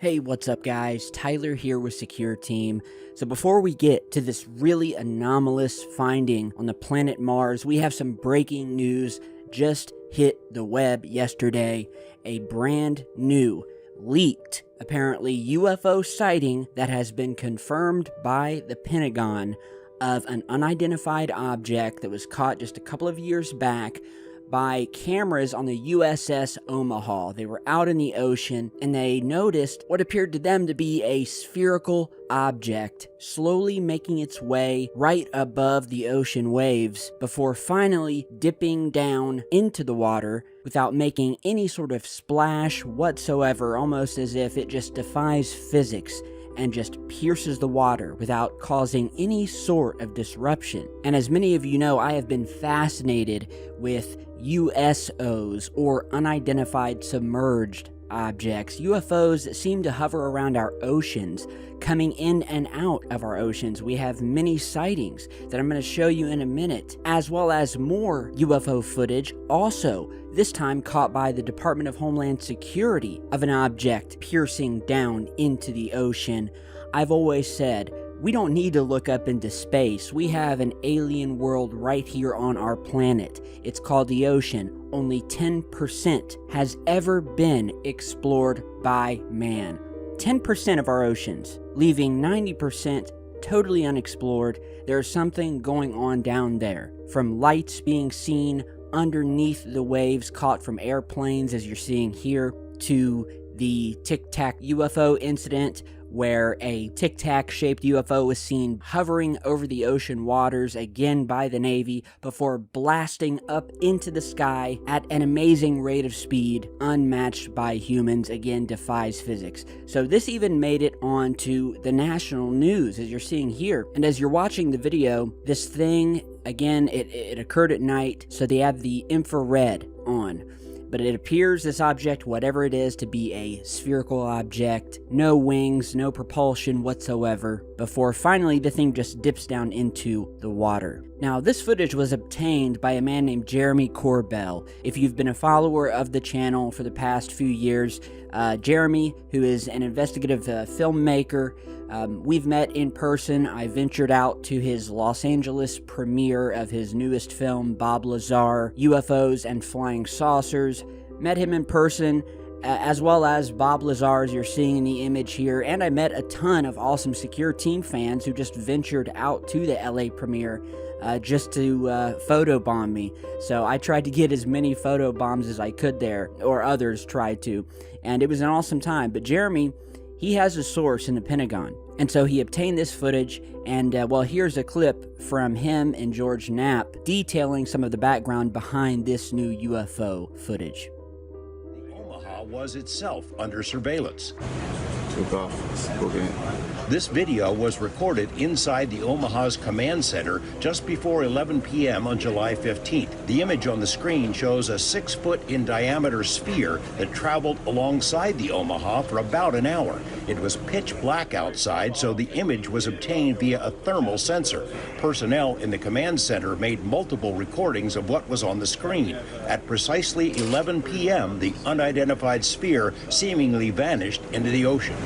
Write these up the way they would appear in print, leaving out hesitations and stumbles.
Hey, what's up guys? Tyler here with Secure Team. So before we get to this really anomalous finding on the planet Mars, we have some breaking news just hit the web yesterday. A brand new, leaked, apparently UFO sighting that has been confirmed by the Pentagon of an unidentified object that was caught just a couple of years back by cameras on the USS Omaha. They were out in the ocean and they noticed what appeared to them to be a spherical object slowly making its way right above the ocean waves before finally dipping down into the water without making any sort of splash whatsoever, almost as if it just defies physics and just pierces the water without causing any sort of disruption. And as many of you know, I have been fascinated with USOs, or unidentified submerged objects, UFOs that seem to hover around our oceans, coming in and out of our oceans. We have many sightings that I'm going to show you in a minute, as well as more UFO footage, also this time caught by the Department of Homeland Security, of an object piercing down into the ocean. I've always said, we don't need to look up into space. We have an alien world right here on our planet. It's called the ocean. Only 10% has ever been explored by man. 10% of our oceans, leaving 90% totally unexplored. There's something going on down there. From lights being seen underneath the waves caught from airplanes, as you're seeing here, to the Tic Tac UFO incident, where a Tic Tac shaped UFO was seen hovering over the ocean waters again by the Navy before blasting up into the sky at an amazing rate of speed, unmatched by humans, again defies physics. So this even made it onto the national news, as you're seeing here. And as you're watching the video, this thing, again, it occurred at night, so they have the infrared on. But it appears, this object, whatever it is, to be a spherical object. No wings, no propulsion whatsoever, before finally the thing just dips down into the water. Now, this footage was obtained by a man named Jeremy Corbell. If you've been a follower of the channel for the past few years, Jeremy, who is an investigative filmmaker, we've met in person. I ventured out to his Los Angeles premiere of his newest film, Bob Lazar, UFOs and Flying Saucers. Met him in person, as well as Bob Lazar, as you're seeing in the image here. And I met a ton of awesome Secure Team fans who just ventured out to the LA premiere just to photobomb me. So I tried to get as many photobombs as I could there, or others tried to. And it was an awesome time. But Jeremy, he has a source in the Pentagon. And so he obtained this footage, and well, here's a clip from him and George Knapp detailing some of the background behind this new UFO footage. The Omaha was itself under surveillance. Took off. Okay. This video was recorded inside the Omaha's command center just before 11 p.m. on July 15th. The image on the screen shows a 6-foot in diameter sphere that traveled alongside the Omaha for about an hour. It was pitch black outside, so the image was obtained via a thermal sensor. Personnel in the command center made multiple recordings of what was on the screen. At precisely 11 p.m., the unidentified sphere seemingly vanished into the ocean.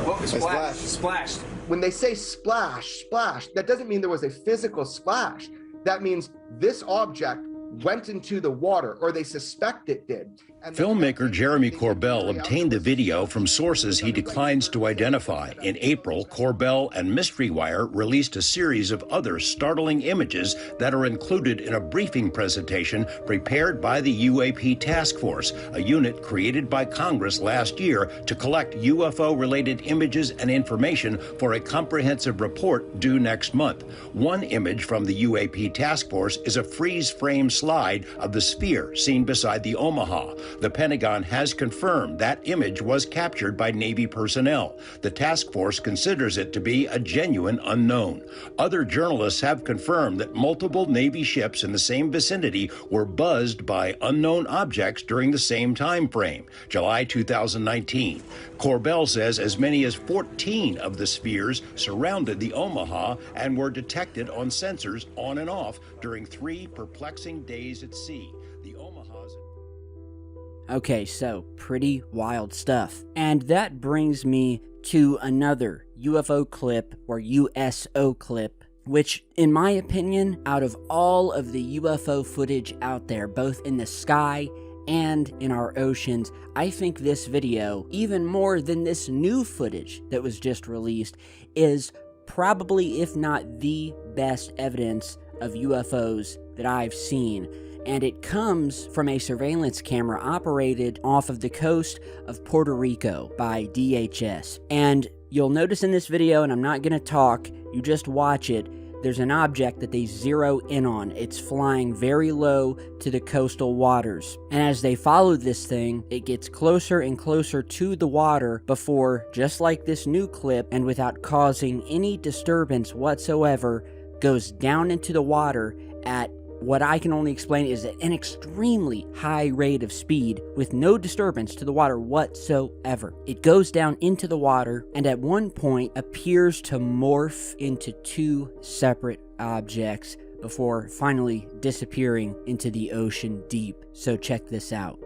What was splashed? When they say splash, that doesn't mean there was a physical splash. That means this object went into the water, or they suspect it did. Filmmaker Jeremy Corbell obtained the video from sources he declines to identify. In April, Corbell and Mystery Wire released a series of other startling images that are included in a briefing presentation prepared by the UAP Task Force, a unit created by Congress last year to collect UFO-related images and information for a comprehensive report due next month. One image from the UAP Task Force is a freeze-frame slide of the sphere seen beside the Omaha. The Pentagon has confirmed that image was captured by Navy personnel. The task force considers it to be a genuine unknown. Other journalists have confirmed that multiple Navy ships in the same vicinity were buzzed by unknown objects during the same time frame, July 2019. Corbell says as many as 14 of the spheres surrounded the Omaha and were detected on sensors on and off during 3 perplexing days at sea. The Omaha's Okay, so pretty wild stuff. And that brings me to another UFO clip, or USO clip, which, in my opinion, out of all of the UFO footage out there, both in the sky and in our oceans, I think this video, even more than this new footage that was just released, is probably, if not the best evidence of UFOs that I've seen. And it comes from a surveillance camera operated off of the coast of Puerto Rico by DHS. And you'll notice in this video, and I'm not going to talk, you just watch it, there's an object that they zero in on. It's flying very low to the coastal waters. And as they follow this thing, it gets closer and closer to the water before, just like this new clip, and without causing any disturbance whatsoever, goes down into the water at what I can only explain is at an extremely high rate of speed with no disturbance to the water whatsoever. It goes down into the water and at one point appears to morph into two separate objects before finally disappearing into the ocean deep. So check this out.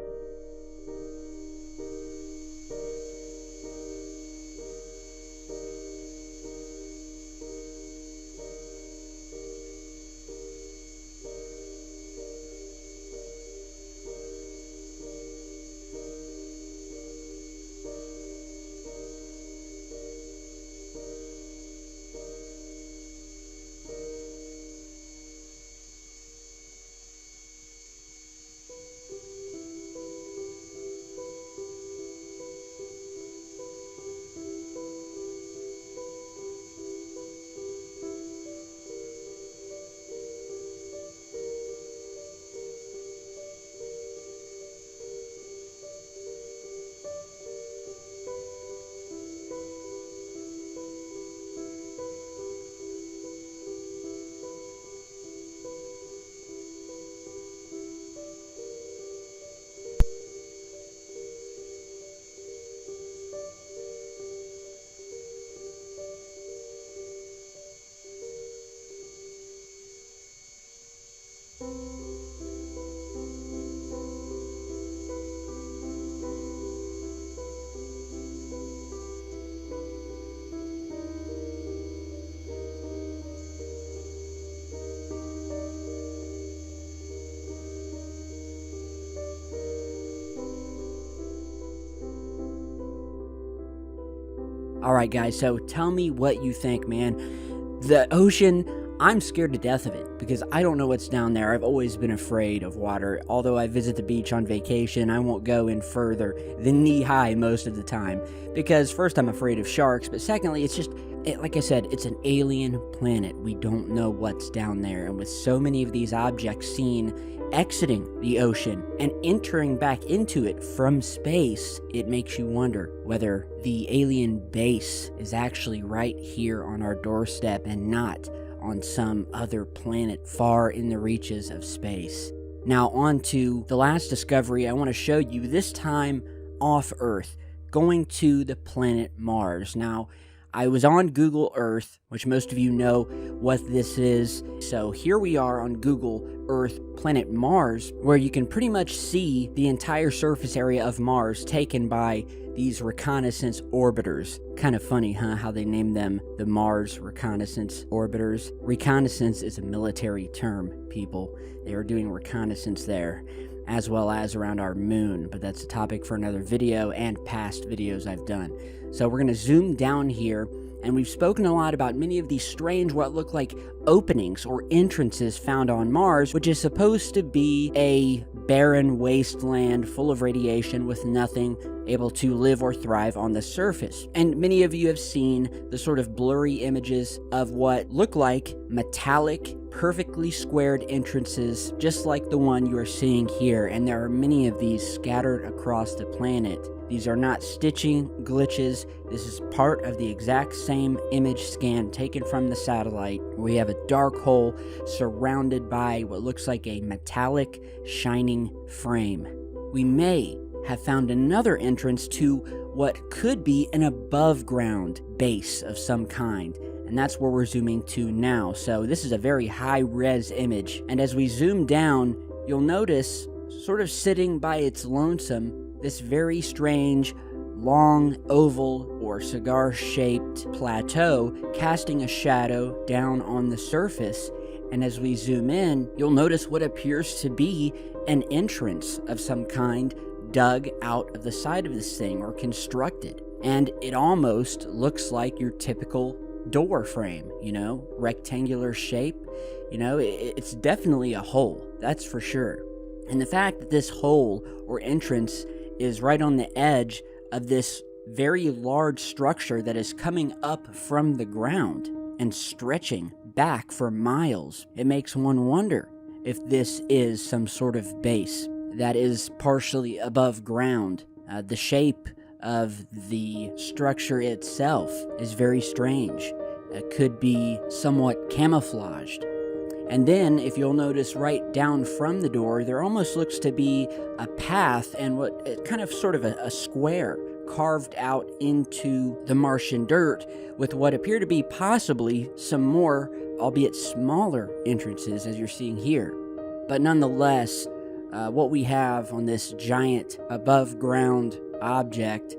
Alright guys, so tell me what you think, man. The ocean, I'm scared to death of it because I don't know what's down there. I've always been afraid of water. Although I visit the beach on vacation, I won't go in further than knee-high most of the time. Because first, I'm afraid of sharks, but secondly, it's just, like I said, it's an alien planet. We don't know what's down there. And with so many of these objects seen exiting the ocean and entering back into it from space, it makes you wonder whether the alien base is actually right here on our doorstep and not on some other planet far in the reaches of space. Now on to the last discovery I want to show you, this time off Earth, going to the planet Mars. Now, I was on Google Earth, which most of you know what this is. So here we are on Google Earth, planet Mars, where you can pretty much see the entire surface area of Mars taken by these reconnaissance orbiters. Kind of funny, huh, how they named them the Mars Reconnaissance Orbiters. Reconnaissance is a military term, people. They were doing reconnaissance there, as well as around our moon, but that's a topic for another video and past videos I've done. So we're going to zoom down here, and we've spoken a lot about many of these strange, what look like openings or entrances found on Mars, which is supposed to be a barren wasteland full of radiation with nothing able to live or thrive on the surface. And many of you have seen the sort of blurry images of what look like metallic, perfectly squared entrances, just like the one you are seeing here, and there are many of these scattered across the planet. These are not stitching glitches. This is part of the exact same image scan taken from the satellite. We have a dark hole surrounded by what looks like a metallic, shining frame. We may have found another entrance to what could be an above-ground base of some kind, and that's where we're zooming to now. So this is a very high-res image, and as we zoom down, you'll notice sort of sitting by its lonesome, this very strange, long, oval, or cigar-shaped plateau casting a shadow down on the surface. And as we zoom in, you'll notice what appears to be an entrance of some kind dug out of the side of this thing or constructed. And it almost looks like your typical door frame, rectangular shape. It's definitely a hole, that's for sure. And the fact that this hole or entrance is right on the edge of this very large structure that is coming up from the ground and stretching back for miles, it makes one wonder if this is some sort of base that is partially above ground. The shape of the structure itself is very strange. It could be somewhat camouflaged. And then, if you'll notice right down from the door, there almost looks to be a path and sort of a square carved out into the Martian dirt with what appear to be possibly some more, albeit smaller, entrances as you're seeing here. But nonetheless, what we have on this giant above ground object,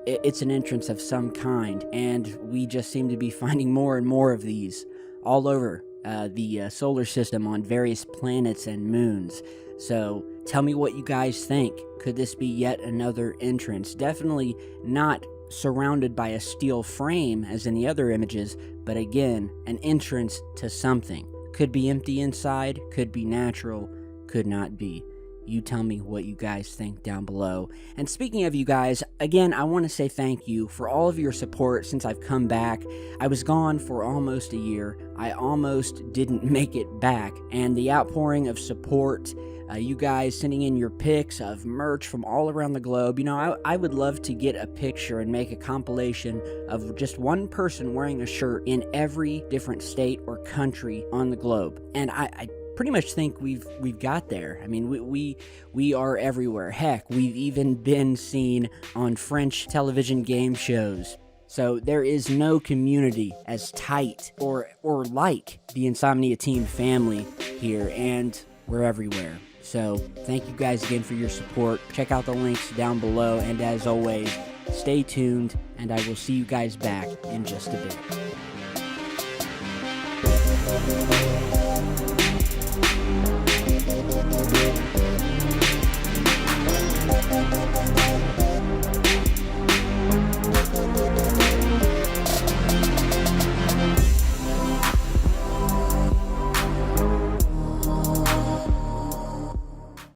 it's an entrance of some kind, and we just seem to be finding more and more of these all over the solar system on various planets and moons. So tell me what you guys think. Could this be yet another entrance? Definitely not surrounded by a steel frame as in the other images, but again, an entrance to something. Could be empty inside, could be natural, could not be. You tell me what you guys think down below. And speaking of you guys, again, I want to say thank you for all of your support since I've come back. I was gone for almost a year. I almost didn't make it back. And the outpouring of support, you guys sending in your pics of merch from all around the globe. I would love to get a picture and make a compilation of just one person wearing a shirt in every different state or country on the globe. And I pretty much think we've got there. I mean, we are everywhere. Heck, we've even been seen on French television game shows. So there is no community as tight or like the Insomnia Team family here, and we're everywhere. So thank you guys again for your support. Check out the links down below, and as always, stay tuned, and I will see you guys back in just a bit.